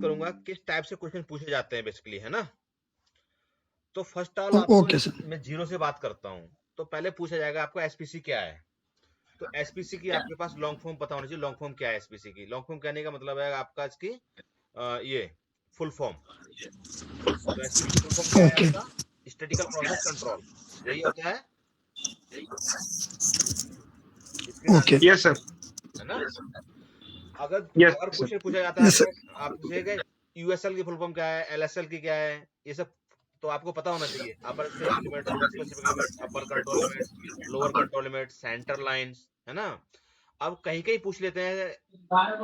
करूंगा किस टाइप से क्वेश्चन पूछे जाते हैं बेसिकली, है ना। तो फर्स्ट ऑल आपको ओके सर। मैं जीरो से बात करता हूँ। तो पहले पूछा जाएगा आपको एसपीसी क्या है। तो एसपीसी की आपके पास लॉन्ग फॉर्म पता होना चाहिए। लॉन्ग फॉर्म क्या है एसपीसी की? लॉन्ग फॉर्म कहने का मतलब है आपका इसकी ये फुल फॉर्म। तो एसपीसी की फुल फॉर्म क्या है ओके आपका? स्टैटिकल प्रोसेस कंट्रोल, यही होता है। इसके ओके। जानते यस सर। है ना। अगर यस अगर सर। क्वेश्चन पूछा जाता है यस सर। आपसे, आप पूछेगा यूएसएल की फुल फॉर्म क्या है, एलएसएल की क्या है, ये सब तो आपको पता होना चाहिए। Upper specific limit, lower specific limit, upper control limit, lower control limit, centre lines, है ना। अब कहीं कहीं पूछ लेते हैं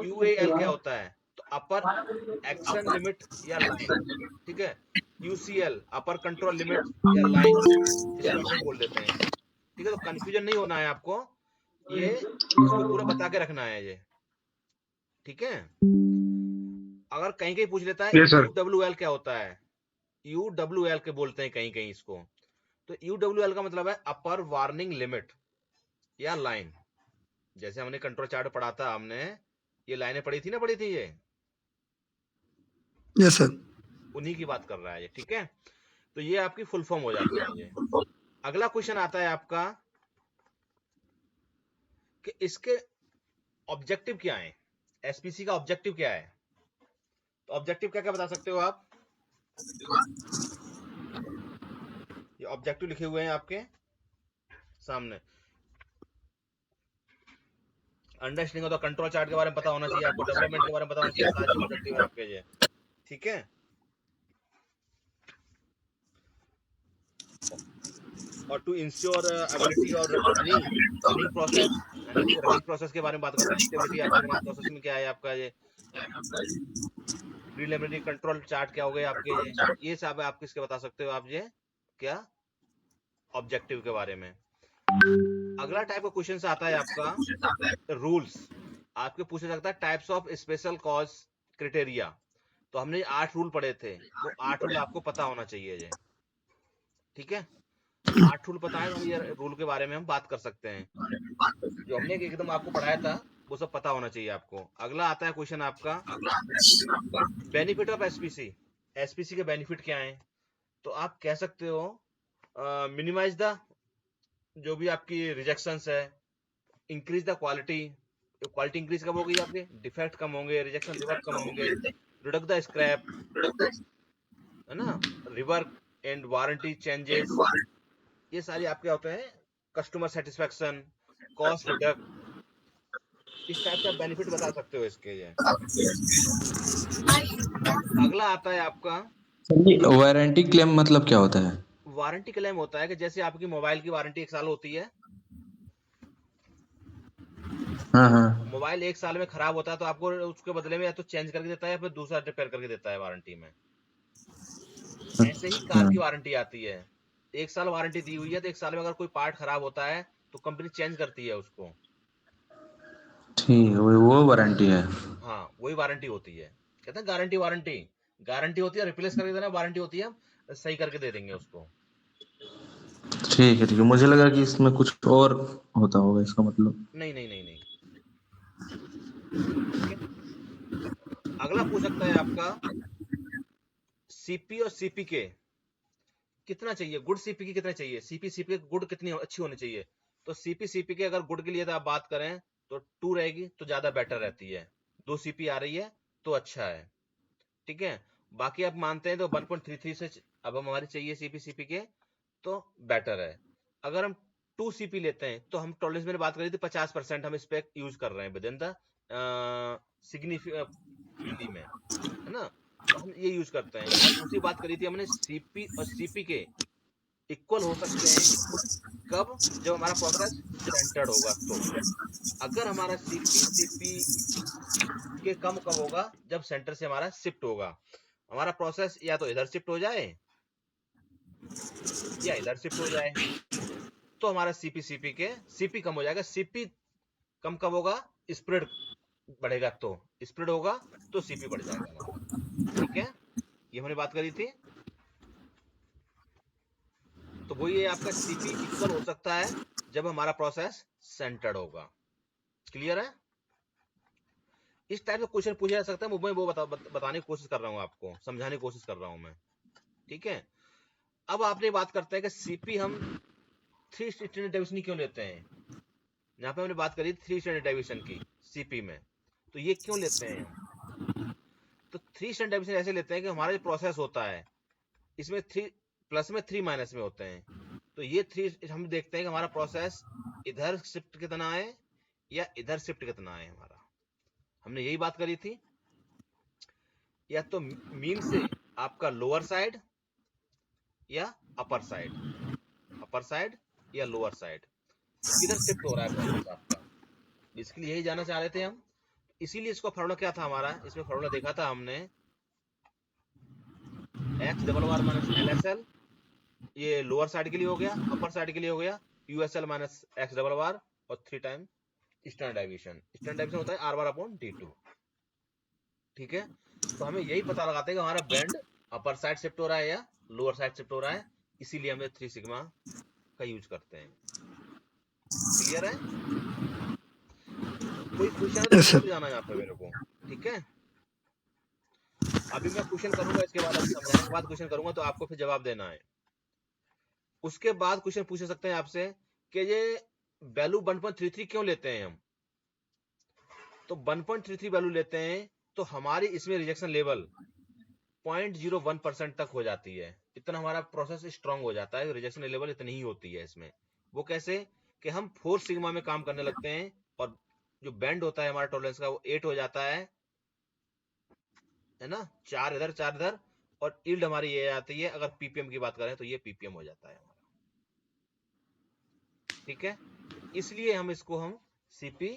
यूएएल क्या होता है, तो अपर एक्शन लिमिट या लाइन, ठीक है। यूसीएल अपर कंट्रोल लिमिट या लाइन, इसको ऐसे ही बोल देते हैं, ठीक है। तो कंफ्यूजन नहीं होना है आपको, ये इसको पूरा बता के रखना है ये, ठीक है। अगर कहीं कहीं पूछ लेता है यस सर। यूडब्ल्यूएल क्या होता है, यूडब्ल्यूएल के बोलते हैं कहीं कहीं इसको। तो यूडब्ल्यूएल का मतलब है अपर वार्निंग लिमिट या लाइन। जैसे हमने कंट्रोल चार्ट पढ़ा था, हमने ये लाइनें पढ़ी थी ना, पढ़ी थी ये, यस सर। उन्हीं की बात कर रहा है ये, ठीक है। तो ये आपकी फुल फॉर्म हो जाती है ये। अगला क्वेश्चन आता है आपका कि इसके ऑब्जेक्टिव क्या है, एसपीसी का ऑब्जेक्टिव क्या है। तो ऑब्जेक्टिव क्या क्या बता सकते हो आप? ये ऑब्जेक्टिव लिखे हुए हैं आपके सामने। Understanding of the control chart के बारे में पता होना चाहिए आपको, डेवलपमेंट के बारे में पता होना चाहिए, सारे ऑब्जेक्टिव है आपके ये, ठीक है। और टू इंश्योर एबिलिटी और रनिंग प्रोसेस, है ना। कि रनिंग प्रोसेस के बारे में बात करते हैं, स्टेबिलिटी आपकी रनिंग प्रोसेस में क्या है आपका ये। प्रीलिमिनरी कंट्रोल चार्ट क्या हो गए आपके ये सब आप किसके बता सकते हो आप ये, क्या ऑब्जेक्टिव के बारे में। अगला टाइप का क्वेश्चन आता है आपका रूल्स। आपके पूछा सकता है types of special cause criteria. तो हमने 8 रूल पढ़े थे, वो 8 रूल आपको पता होना चाहिए ये, ठीक है। 8 रूल पता है तो हम ये रूल के बारे में हम बात कर सकते हैं। जो हमने एकदम आपको पढ़ाया था वो सब पता होना चाहिए आपको। अगला आता है क्वेश्चन आपका बेनिफिट ऑफ एसपीसी। एसपीसी के बेनिफिट क्या है? तो आप कह सकते हो मिनिमाइज द जो भी आपकी रिजेक्शंस है, increase the quality. Quality increase कब होगी आपके, डिफेक्ट कम होंगे, रिजेक्शन रिवर्क कम होंगे, रिडक्ट द स्क्रैप, है ना, रिवर्क एंड वारंटी चेंजेस, ये सारी आपके होते हैं। कस्टमर सेटिस्फेक्शन, कॉस्ट रिडक्ट, इस टाइप से आप बेनिफिट बता सकते हो इसके ये। अगला आता है आपका वारंटी क्लेम मतलब क्या होता है? Warranty claim. होता है कि जैसे आपकी मोबाइल की वारंटी 1 साल होती है, हाँ हाँ। मोबाइल 1 साल में खराब होता है तो आपको उसके बदले में या तो चेंज करके देता है या फिर दूसरा रिपेयर करके देता है वारंटी में। ऐसे ही कार अच्छा, की वारंटी आती है, 1 साल वारंटी दी हुई है, तो 1 साल में अगर कोई पार्ट खराब होता है तो कंपनी चेंज करती है उसको। ठीक है, वो वारंटी है। हाँ, वही वारंटी होती है। कहते हैं गारंटी वारंटी, गारंटी होती है रिप्लेस करके देना, वारंटी होती है हम सही करके दे देंगे उसको। ठीक है ठीक है, मुझे लगा कि इसमें कुछ और होता होगा इसका मतलब। नहीं नहीं नहीं नहीं, ठीक है। अगला पूछ सकता है आपका सीपी और सीपी के कितना चाहिए, गुड सीपी की कितना चाहिए, सीपी सीपी गुड कितनी अच्छी होनी चाहिए। तो सीपी सीपी के अगर गुड के लिए तो आप बात करें तो 2 रहेगी तो ज्यादा बेटर रहती है। 2 सीपी आ रही है तो अच्छा है, ठीक है। बाकी आप मानते हैं तो 1.33 से अब हम हमारी चाहिए सीपी सीपी के तो बेटर है। अगर हम 2 सीपी लेते हैं तो हम टॉलरेंस में बात करी थी 50% हम इस पे यूज कर रहे हैं विद इन द सिग्निफिकेंटली में, है ना। तो हम ये यूज करते हैं। और दूसरी बात करी थी हमने सीपी और सीपी के इक्वल हो सकते हैं कब, जब हमारा प्रोसेस सेंटर्ड होगा। तो अगर हमारा सीपी सीपी के कम कब होगा, जब सेंटर से हमारा शिफ्ट होगा। हमारा प्रोसेस या तो इधर शिफ्ट हो जाए या इधर शिफ्ट हो जाए, तो हमारा सीपी सीपी के सीपी कम हो जाएगा। सीपी कम कब होगा, स्प्रेड बढ़ेगा, तो स्प्रेड होगा तो सीपी बढ़ जाएगा हमारा, ठीक है। ये हमने बात करी थी। तो वही है आपका सीपी इक्वल हो सकता है जब हमारा प्रोसेस सेंटर्ड होगा। क्लियर है? इस टाइप से क्वेश्चन पूछा जा सकता है, मैं वो बताने की कोशिश कर रहा हूँ आपको, समझाने की कोशिश कर रहा हूँ मैं, ठीक है। अब आपने बात करते हैं कि सीपी हम 3 स्टैंडर्ड डेविएशन क्यों लेते हैं। यहाँ पे हमने बात करी 3 स्टैंडर्ड डेविएशन की सीपी में, तो ये क्यों लेते हैं हम। तो 3 स्टैंडर्ड डेविएशन ऐसे लेते हैं कि हमारा जो प्रोसेस होता है इसमें 3 प्लस में 3 माइनस में होते हैं, तो ये 3 हम देखते हैं कि हमारा प्रोसेस इधर शिफ्ट कितना है या इधर शिफ्ट कितना है हमारा, हमने यही बात करी थी। या तो मीन से आपका लोअर साइड या अपर साइड या लोअर साइड, किधर शिफ्ट हो रहा है प्रोसेस आपका, इसके लिए यही जानना चाह रहे थे हम। इसीलिए इसका फॉर्मूला क्या था हमारा, इसमें फॉर्मूला देखा था हमने x माइनस LSL, ये लोअर साइड के लिए हो गया, अपर साइड के लिए हो गया USL माइनस x और 3 टाइम स्टैंडर्ड डेविएशन होता है R बार अपॉन D2, ठीक है। तो हमें यही पता लगाते हैं कि हमारा बैंड अपर साइड शिफ्ट हो रहा है या लोअर साइड शिफ्ट हो रहा है, इसीलिए हमें 3 सिग्मा का यूज करते हैं। क्लियर है, कोई क्वेश्चन है तो यस पूछ सर। जाना यहाँ पे मेरे को, ठीक है। अभी मैं क्वेश्चन करूंगा, इसके बाद अभी समझाने के बाद क्वेश्चन करूंगा, तो आपको फिर जवाब देना है। उसके बाद क्वेश्चन पूछ सकते हैं आपसे कि ये वैल्यू 1.33 क्यों लेते हैं हम। तो 1.33 वैल्यू लेते हैं तो हमारी इसमें रिजेक्शन लेवल 0.01% तक हो जाती है, इतना हमारा प्रोसेस स्ट्रांग हो जाता है, रिजेक्शन लेवल इतनी ही होती है इसमें। वो कैसे कि हम 4 सिग्मा में काम करने लगते हैं और जो बैंड होता है हमारा टॉलरेंस का वो 8 हो जाता है ना, 4 इधर 4 इधर, और यील्ड हमारी ये आती है, अगर पीपीएम की बात करें तो ये पीपीएम हो जाता है हमारा, ठीक है। इसलिए हम इसको हम सीपी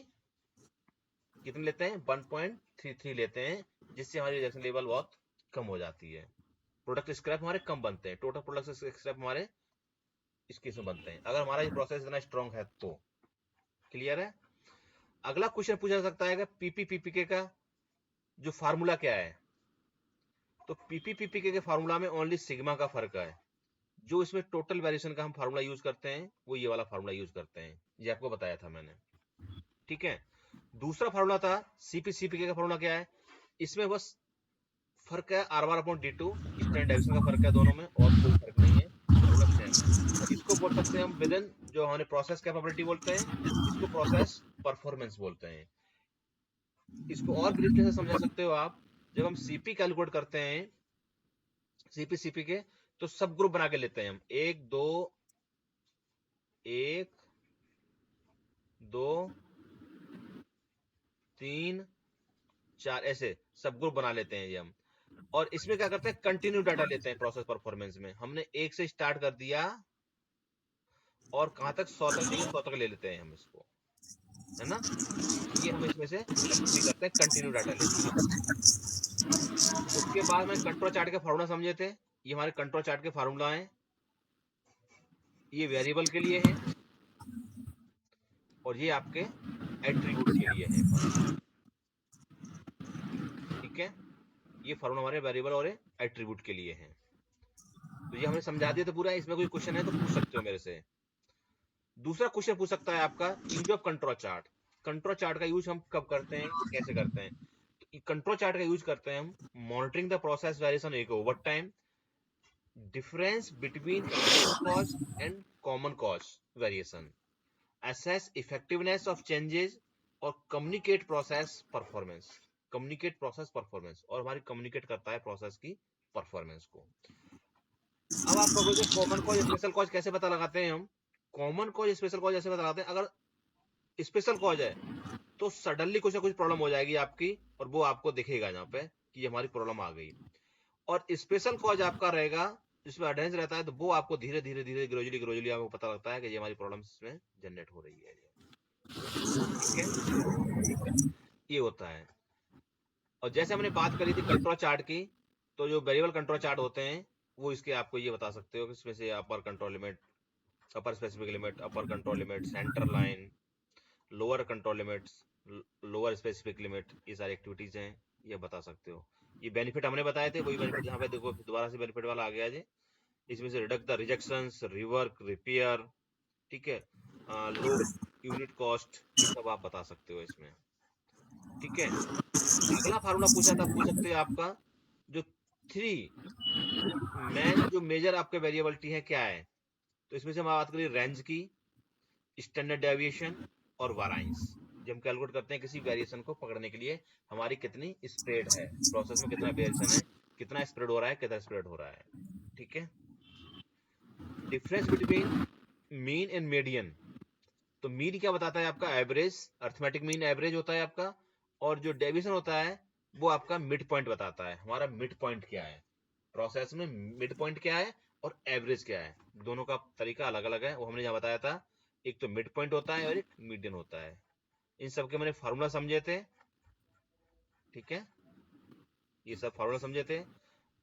कितने लेते हैं 1.33 लेते हैं, जिससे हमारी रिजेक्शन लेवल बहुत कम हो जाती है, प्रोडक्ट स्क्रैप हमारे कम बनते हैं, टोटल प्रोडक्ट स्क्रैप हमारे इस केस में बनते हैं, अगर हमारा ये प्रोसेस इतना स्ट्रांग है तो। क्लियर है। अगला क्वेश्चन पूछा जा सकता है कि पीपीपीपीके का जो फार्मूला क्या है। तो पीपीपीपीके के फार्मूला में ओनली सिग्मा का फर्क है, जो इसमें टोटल वेरिएशन का हम फार्मूला यूज करते हैं वो ये वाला फार्मूला यूज करते हैं, ये आपको बताया था मैंने, ठीक है। दूसरा फार्मूला था सीपीसीपीके का फार्मूला क्या है, इसमें बस फर्क है R bar upon D2, standard deviation का फर्क है दोनों में, और कोई फर्क नहीं है, फार्मूला सेम है। इसको बोल सकते हैं हम विदिन, जो हमारे प्रोसेस कैपेबिलिटी बोलते हैं, इसको प्रोसेस परफॉर्मेंस बोलते हैं। इसको और ब्रीफली से समझा सकते हो आप, जब हम सीपी कैलकुलेट करते हैं सीपी के, तो सब ग्रुप बना के लेते हैं हम, 1 2 3 4 ऐसे सब ग्रुप बना लेते हैं ये हम। और इसमें क्या करते हैं, कंटिन्यू डाटा लेते हैं प्रोसेस परफॉर्मेंस में, हमने 1 से स्टार्ट कर दिया और कहां तक 100 तक चाहिए 100 तक ले लेते हैं हम इसको, है ना। ये हम इसमें से सीपी करते हैं कंटिन्यू डाटा लेके। उसके बाद में कंट्रोल चार्ट के फार्मूला समझे थे, ये हमारे कंट्रोल चार्ट के फार्मूला हैं, ये वेरिएबल के लिए है और ये आपके एट्रीब्यूट के लिए है फार्मूला, ठीक है। ये फार्मूला हमारे वेरिएबल और एट्रीब्यूट के लिए है। तो ये हमने समझा दिया तो पूरा, इसमें कोई क्वेश्चन है तो पूछ सकते हो मेरे से। दूसरा क्वेश्चन पूछ सकता है आपका use of control chart. Control chart का यूज हम कब करते हैं, कैसे करते हैं। तो कंट्रोल चार्ट का यूज करते हैं हम monitoring the process variation over time, difference between cause and common cause variation, assess effectiveness of changes और communicate process performance, communicate process performance, और हमारी communicate करता है प्रोसेस की परफॉर्मेंस को। अब आप कहोगे कॉमन कॉज स्पेशल कॉज कैसे पता लगाते हैं हम। कॉमन कॉज स्पेशल कॉज ऐसे पता लगाते हैं, अगर स्पेशल कॉज है तो सडनली कुछ ना कुछ प्रॉब्लम हो जाएगी आपकी, और वो आपको दिखेगा यहाँ पे कि हमारी प्रॉब्लम आ गई। और स्पेशल कॉज आपका रहेगा जिसमें अडेंस रहता है, तो वो आपको धीरे धीरे धीरे ग्रेजुअली आपको पता लगता है कि ये हमारी प्रॉब्लम इसमें जनरेट हो रही है, ठीक है। ये होता है। और जैसे हमने बात करी थी कंट्रोल चार्ट की, तो जो वेरिएबल कंट्रोल चार्ट होते हैं वो इसके आपको ये बता सकते हो कि इसमें से upper control limit, upper specific limit, upper control limit, centre line, lower control limits, lower specific limit, ये सारी एक्टिविटीज हैं, ये बता सकते हो। ये बेनिफिट हमने बताए थे, वही बेनिफिट यहाँ पे देखो दोबारा से बेनिफिट वाला आ गया जी। इसमें से redact the rejections, rework, repair, ठीक है, लो यूनिट कॉस्ट, ये सब आप बता सकते हो इसमें, ठीक है। अगला फार्मूला पूछ सकते हैं आपका जो 3 मेन जो मेजर आपके वेरिएबिलिटी है क्या है, तो इसमें से हम बात करें रेंज की, स्टैंडर्ड डेविएशन और वाराइंस। जब हम कैलकुलेट करते हैं किसी वेरिएशन को पकड़ने के लिए हमारी कितनी स्प्रेड है, प्रोसेस में कितना वेरिएशन है, कितना स्प्रेड हो रहा है, कितना स्प्रेड हो रहा है। ठीक है। Difference between mean and median, तो मीन क्या बताता है आपका एवरेज, अर्थमेटिक मीन एवरेज होता है आपका, और जो डेविएशन होता है वो आपका मिड पॉइंट बताता है, हमारा मिड पॉइंट क्या है प्रोसेस में, मिड पॉइंट क्या है और एवरेज क्या है, दोनों का तरीका अलग अलग है, वो हमने जहाँ बताया था। एक तो मिड पॉइंट होता है और एक मीडियन होता है। इन सब के मैंने फार्मूला समझे थे। ठीक है, ये सब फार्मूला समझे थे।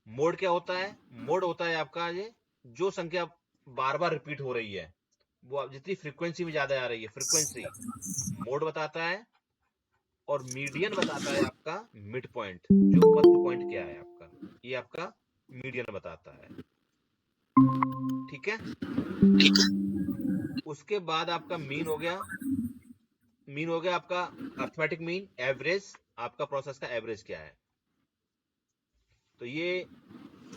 मोड क्या होता है, मोड होता है आपका ये जो संख्या बार बार रिपीट हो रही है, वो आप जितनी फ्रीक्वेंसी में ज्यादा आ रही है फ्रीक्वेंसी, मोड बताता है। और मीडियन बताता है आपका मिड पॉइंट, जो मध्य पॉइंट क्या है आपका, ये आपका मीडियन बताता है। ठीक है। उसके बाद आपका मीन हो गया, मीन हो गया आपका अर्थमेटिक मीन, एवरेज आपका प्रोसेस का एवरेज क्या है, तो ये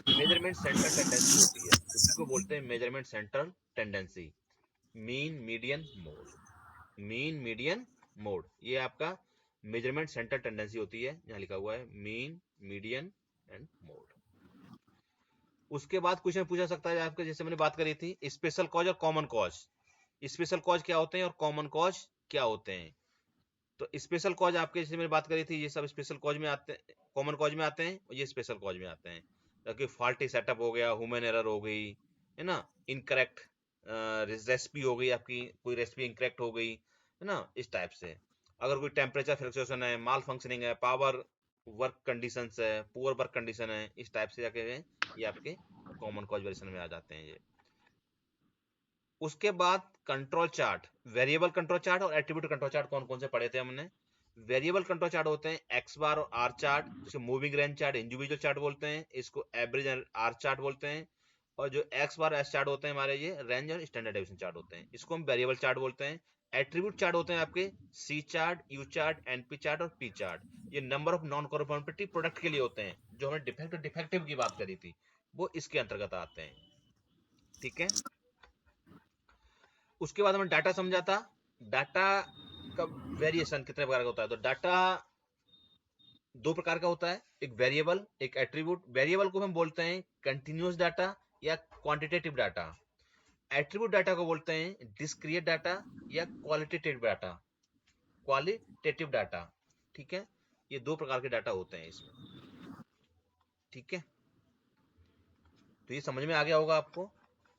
मेजरमेंट सेंट्रल टेंडेंसी होती है, उसी को बोलते हैं measurement central tendency. Mean median mode, mean median mode, ये आपका मेजरमेंट सेंटर टेंडेंसी होती है, यहाँ लिखा हुआ है मीन मीडियन एंड मोड। उसके बाद क्वेश्चन पूछा सकता है आपके, जैसे मैंने बात करी थी स्पेशल कॉज और कॉमन कॉज, स्पेशल कॉज क्या होते हैं और कॉमन कॉज क्या होते हैं। तो स्पेशल कॉज आपके जैसे मैंने बात करी थी, ये सब स्पेशल कॉज में आते हैं, कॉमन कॉज में आते हैं, और ये स्पेशल कॉज में आते हैं। ताकि फॉल्टी सेटअप हो गया, ह्यूमन एरर हो गई है ना, इनकरेक्ट रेसिपी हो गई आपकी, कोई रेसिपी इनकरेक्ट हो गई है ना, इस टाइप से। अगर कोई टेम्परेचर फ्लक्चुएशन है, माल फंक्शनिंग है, पावर वर्क कंडीशंस है, पुअर वर्क कंडीशन है, इस टाइप से जाके ये आपके कॉमन कॉज वेरिएशन में आ जाते हैं ये। उसके बाद control chart, variable control chart और एट्रीब्यूट कंट्रोल चार्ट कौन कौन से पढ़े थे हमने। वेरिएबल कंट्रोल चार्ट होते हैं एक्स बार और आर चार्ट, जिसको moving range chart, individual chart बोलते हैं, इसको एवरेज आर चार्ट बोलते हैं। और जो एक्स बार एस चार्ट होते हैं हमारे, ये रेंज और स्टैंडर्ड डेविएशन चार्ट होते हैं, इसको हम वेरिएबल चार्ट बोलते हैं। एट्रीब्यूट चार्ट होते हैं आपके C chart, U chart, NP chart और पी चार्ट, ये number of non conformative product के लिए होते हैं, जो हमने डिफेक्ट और डिफेक्टिव की बात करी थी वो इसके अंतर्गत आते हैं। ठीक है। उसके बाद हमने डाटा समझा था, डाटा का वेरिएशन कितने प्रकार का होता है, तो डाटा दो प्रकार का होता है, एक वेरिएबल एक एट्रीब्यूट। वेरिएबल को हम बोलते हैं कंटिन्यूअस डाटा या क्वांटिटेटिव डाटा, एट्रीब्यूट डाटा को बोलते हैं डिस्क्रिएट डाटा या क्वालिटेटिव डाटा, क्वालिटेटिव डाटा। ठीक है, ये दो प्रकार के डाटा होते हैं इसमें। ठीक है, तो ये समझ में आ गया होगा आपको।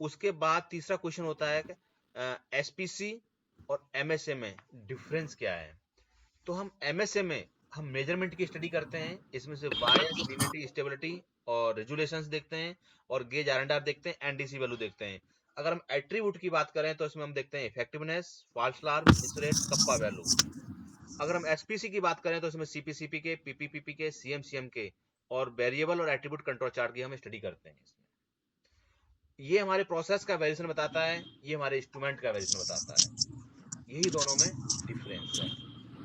उसके बाद तीसरा क्वेश्चन होता है एसपीसी और एमएसए में डिफरेंस क्या है। तो हम एमएसए में हम मेजरमेंट की स्टडी करते हैं, इसमें से बायस, लीनियरिटी, स्टेबिलिटी और रेजुलेशंस देखते हैं, और गेज आर देखते हैं, एनडीसी वैल्यू देखते हैं। अगर हम एट्रीब्यूट की बात करें तो इसमें हम देखते हैं effectiveness, false alarm, miss rate, kappa value. अगर हम एसपीसी की बात करें तो इसमें सीपीसीपी के, पीपीपीपी के, सीएमसीएम के और वेरिएबल और एट्रीब्यूट कंट्रोल चार्ट की हम स्टडी करते हैं इसमें। ये हमारे प्रोसेस का वेरिएशन बताता है, ये हमारे इंस्ट्रूमेंट का वेरिएशन बताता है, यही दोनों में डिफरेंस है।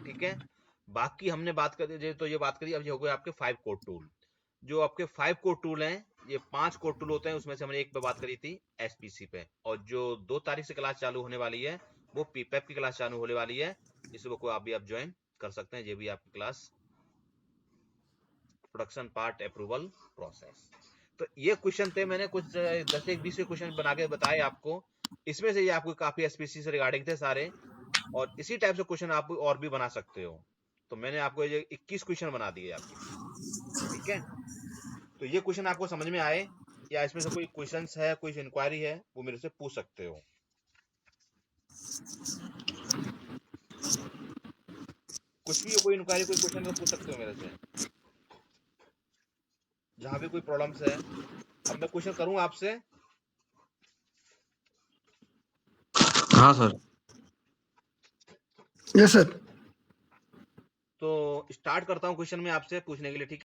ठीक है, बाकी हमने बात करी तो ये बात करी, अब ये हो गए आपके 5 कोड टूल। जो आपके 5 कोड टूल हैं, ये 5 कोड टूल होते हैं, उसमें से हमने एक पे बात करी थी एसपीसी पे, और जो 2 तारीख से क्लास चालू होने वाली है वो पीपेप की क्लास चालू होने वाली है, इसको आप भी ज्वाइन कर सकते हैं, ये भी आपकी class production part approval process. तो ये क्वेश्चन थे, मैंने कुछ 10 एक 20 क्वेश्चन बना के बताए आपको, इसमें से ये आपको काफी एसपीसी से रिगार्डिंग थे सारे, और इसी टाइप से क्वेश्चन आप और भी बना सकते हो। तो मैंने आपको ये 21 क्वेश्चन बना दिए आपके। ठीक है, तो ये क्वेश्चन आपको समझ में आए, या इसमें से कोई क्वेश्चंस है, कोई इंक्वायरी है, वो मेरे से पूछ सकते हो। कुछ भी हो, कोई इंक्वायरी, कोई क्वेश्चन, तो पूछ सकते हो मेरे से, जहां भी कोई प्रॉब्लम्स है। अब मैं क्वेश्चन करूं आपसे। हाँ सर। Yes sir. तो स्टार्ट करता हूं क्वेश्चन में आपसे पूछने के लिए। ठीक